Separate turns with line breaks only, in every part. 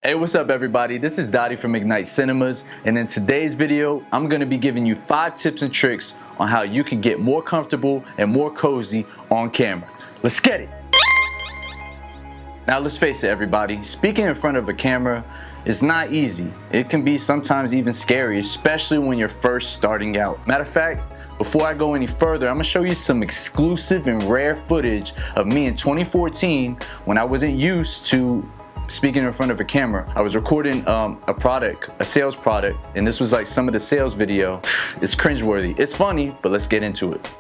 Hey, what's up everybody? This is Dottie from Ignite Cinemas, and in today's video, I'm gonna be giving you 5 tips and tricks on how you can get more comfortable and more cozy on camera. Let's get it! Now let's face it everybody, speaking in front of a camera is not easy. It can be sometimes even scary, especially when you're first starting out. Matter of fact, before I go any further, I'm gonna show you some exclusive and rare footage of me in 2014 when I wasn't used to speaking in front of a camera. I was recording a sales product, and this was like some of the sales video. It's cringeworthy. It's funny, but let's get into it.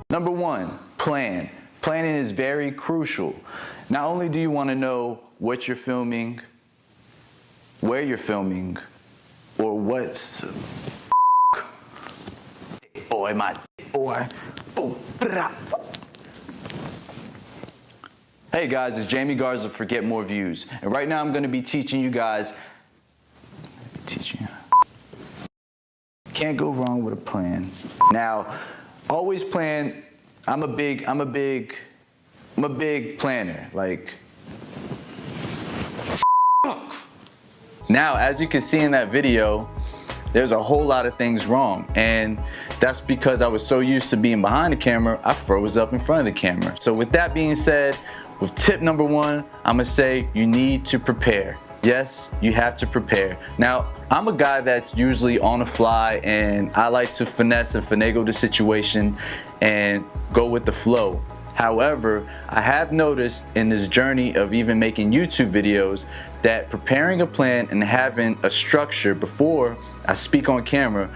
Number 1, plan. Planning is very crucial. Not only do you want to know what you're filming, where you're filming, or what's boy, my boy. Hey guys, it's Jamie Garza for Get More Views, and right now I'm going to be teaching you guys. Can't go wrong with a plan. Now, always plan. I'm a big planner. Like, now, as you can see in that video, there's a whole lot of things wrong, and that's because I was so used to being behind the camera, I froze up in front of the camera. So with that being said, with tip number 1, I'm gonna say you need to prepare. Yes, you have to prepare. Now, I'm a guy that's usually on the fly, and I like to finesse and finagle the situation and go with the flow. However, I have noticed in this journey of even making YouTube videos that preparing a plan and having a structure before I speak on camera,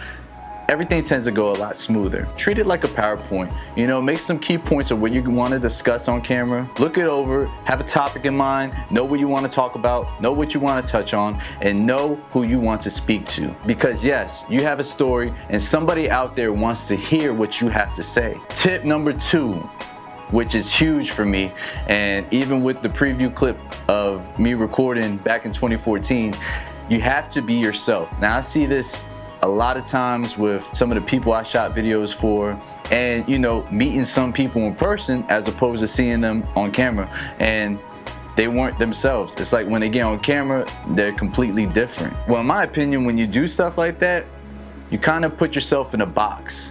everything tends to go a lot smoother. Treat it like a PowerPoint. You know, make some key points of what you want to discuss on camera. Look it over, have a topic in mind, know what you want to talk about, know what you want to touch on, and know who you want to speak to. Because yes, you have a story and somebody out there wants to hear what you have to say. Tip number 2, which is huge for me, and even with the preview clip of me recording back in 2014, you have to be yourself. Now I see this a lot of times with some of the people I shot videos for, and you know, meeting some people in person as opposed to seeing them on camera, and they weren't themselves. It's like when they get on camera, they're completely different. Well, in my opinion, when you do stuff like that, you kind of put yourself in a box,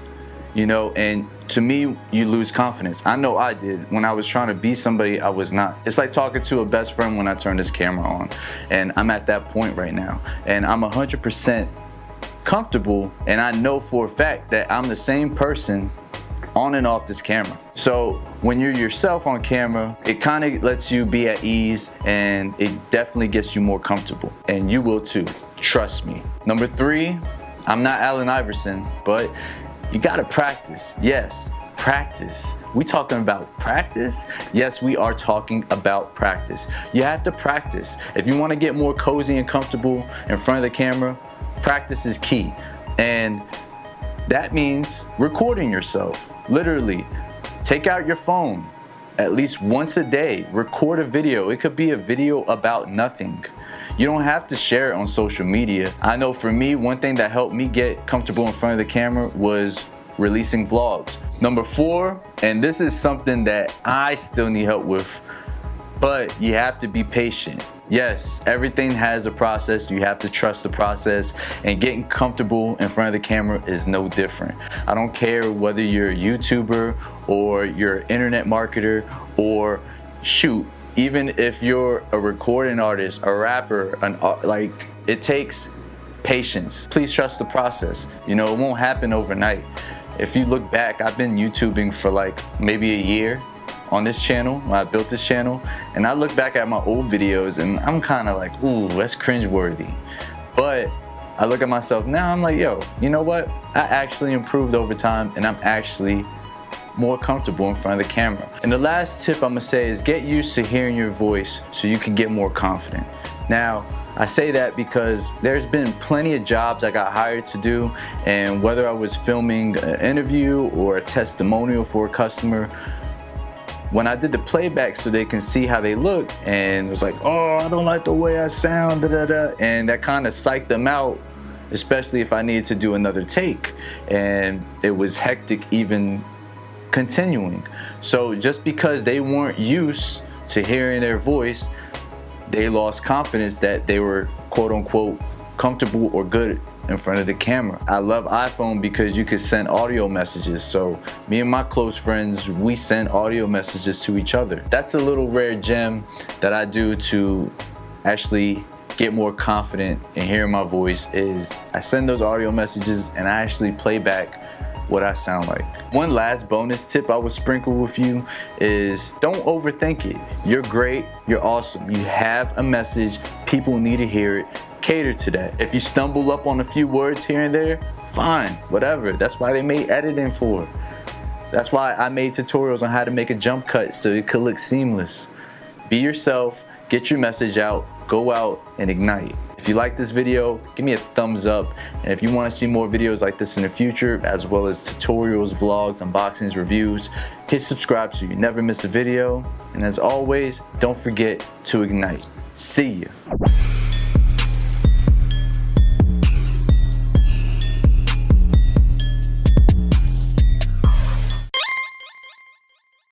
you know, and to me, you lose confidence. I know I did. When I was trying to be somebody I was not. It's like talking to a best friend when I turn this camera on, and I'm at that point right now, and I'm 100% comfortable, and I know for a fact that I'm the same person on and off this camera. So when you're yourself on camera, it kind of lets you be at ease, and it definitely gets you more comfortable, and you will too, trust me. Number 3, I'm not Allen Iverson, but you gotta practice. Yes, practice. We talking about practice? Yes, we are talking about practice. You have to practice. If you want to get more cozy and comfortable in front of the camera, practice is key. And that means recording yourself. Literally, take out your phone at least once a day, record a video. It could be a video about nothing. You don't have to share it on social media. I know for me, one thing that helped me get comfortable in front of the camera was releasing vlogs. Number 4, and this is something that I still need help with, but you have to be patient. Yes, everything has a process. You have to trust the process, and getting comfortable in front of the camera is no different. I don't care whether you're a YouTuber or you're an internet marketer, or shoot, even if you're a recording artist, a rapper, like, it takes patience. Please trust the process. You know, it won't happen overnight. If you look back, I've been YouTubing for like maybe a year on this channel when I built this channel, and I look back at my old videos and I'm kind of like, ooh, that's cringeworthy. But I look at myself now, I'm like, yo, you know what? I actually improved over time, and I'm actually more comfortable in front of the camera. And the last tip I'm gonna say is get used to hearing your voice so you can get more confident. Now, I say that because there's been plenty of jobs I got hired to do, and whether I was filming an interview or a testimonial for a customer, when I did the playback so they can see how they look, and it was like, oh, I don't like the way I sound, and that kind of psyched them out, especially if I needed to do another take, and it was hectic even continuing. So just because they weren't used to hearing their voice they lost confidence that they were quote unquote comfortable or good in front of the camera. I love iPhone because you could send audio messages. So me and my close friends, we send audio messages to each other. That's a little rare gem that I do to actually get more confident in hearing my voice, is I send those audio messages and I actually play back what I sound like. One last bonus tip I would sprinkle with you is don't overthink it. You're great, you're awesome. You have a message, people need to hear it. Cater to that. If you stumble up on a few words here and there, fine, whatever. That's why they made editing for. That's why I made tutorials on how to make a jump cut so it could look seamless. Be yourself, get your message out, go out and ignite. If you like this video, give me a thumbs up. And if you want to see more videos like this in the future, as well as tutorials, vlogs, unboxings, reviews, hit subscribe so you never miss a video. And as always, don't forget to ignite. See ya.